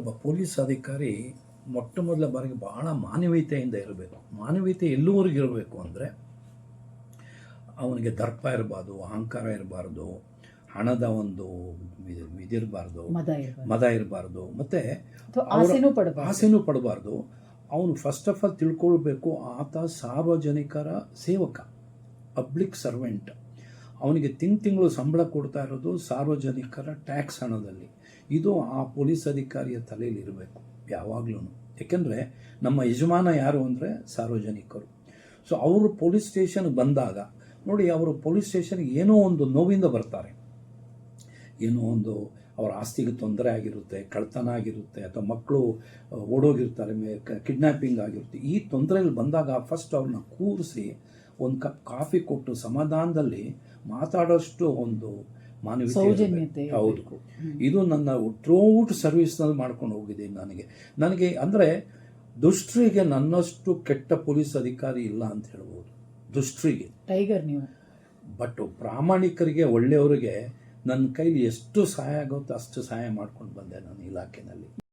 ಒಬ್ಬ ಪೊಲೀಸ್ ಅಧಿಕಾರಿ ಮೊಟ್ಟ ಮೊದಲ ಬಾರಿಗೆ ಬಹಳ ಮಾನವೀಯತೆಯಿಂದ ಇರಬೇಕು. ಮಾನವೀಯತೆ ಎಲ್ಲಿವರೆಗೆ ಇರಬೇಕು ಅಂದರೆ, ಅವನಿಗೆ ದರ್ಪ ಇರಬಾರ್ದು, ಅಹಂಕಾರ ಇರಬಾರ್ದು, ಹಣದ ಒಂದು ಇದಿರಬಾರ್ದು, ಮದ ಇರಬಾರ್ದು, ಮತ್ತು ಆಸೆನೂ ಪಡಬಾರ್ದು. ಅವನು ಫಸ್ಟ್ ಆಫ್ ಆಲ್ ತಿಳ್ಕೊಳ್ಬೇಕು, ಆತ ಸಾರ್ವಜನಿಕರ ಸೇವಕ, ಪಬ್ಲಿಕ್ ಸರ್ವೆಂಟ್. ಅವನಿಗೆ ತಿಂಗಳು ಸಂಬಳ ಕೊಡ್ತಾ ಇರೋದು ಸಾರ್ವಜನಿಕರ ಟ್ಯಾಕ್ಸ್ ಹಣದಲ್ಲಿ. ಇದು ಆ ಪೊಲೀಸ್ ಅಧಿಕಾರಿಯ ತಲೆಯಲ್ಲಿ ಇರಬೇಕು ಯಾವಾಗಲೂ. ಏಕೆಂದರೆ ನಮ್ಮ ಯಜಮಾನ ಯಾರು ಅಂದರೆ ಸಾರ್ವಜನಿಕರು. ಸೊ ಅವರು ಪೊಲೀಸ್ ಸ್ಟೇಷನ್ಗೆ ಬಂದಾಗ ನೋಡಿ, ಅವರು ಪೊಲೀಸ್ ಸ್ಟೇಷನ್ಗೆ ಏನೋ ಒಂದು ನೋವಿಂದ ಬರ್ತಾರೆ. ಏನೋ ಒಂದು ಅವರ ಆಸ್ತಿಗೆ ತೊಂದರೆ ಆಗಿರುತ್ತೆ, ಕಳ್ತನ ಆಗಿರುತ್ತೆ, ಅಥವಾ ಮಕ್ಕಳು ಓಡೋಗಿರ್ತಾರೆ, ಕಿಡ್ನ್ಯಾಪಿಂಗ್ ಆಗಿರುತ್ತೆ. ಈ ತೊಂದರೆಯಲ್ಲಿ ಬಂದಾಗ ಫಸ್ಟ್ ಅವ್ರನ್ನ ಕೂರಿಸಿ ಒಂದು ಕಪ್ ಕಾಫಿ ಕೊಟ್ಟು ಸಮಾಧಾನದಲ್ಲಿ ಮಾತಾಡೋಷ್ಟು ಒಂದು ಮಾನವೀಯತೆ. ಹೌದು, ಇದು ನನ್ನ ಥ್ರೂಔಟ್ ಸರ್ವಿಸ್ನಲ್ಲಿ ಮಾಡ್ಕೊಂಡು ಹೋಗಿದ್ದೀನಿ. ನನಗೆ ಅಂದರೆ ದುಷ್ಟರಿಗೆ ನನ್ನಷ್ಟು ಕೆಟ್ಟ ಪೊಲೀಸ್ ಅಧಿಕಾರಿ ಇಲ್ಲ ಅಂತ ಹೇಳ್ಬೋದು. ದುಷ್ಟರಿಗೆ ಟೈಗರ್ ನೀವು. ಬಟ್ ಪ್ರಾಮಾಣಿಕರಿಗೆ, ಒಳ್ಳೆಯವರಿಗೆ ನನ್ನ ಕೈಲಿ ಎಷ್ಟು ಸಹಾಯ ಆಗುತ್ತೋ ಅಷ್ಟು ಸಹಾಯ ಮಾಡ್ಕೊಂಡು ಬಂದೆ ನಾನು ಇಲಾಖೆಯಲ್ಲಿ.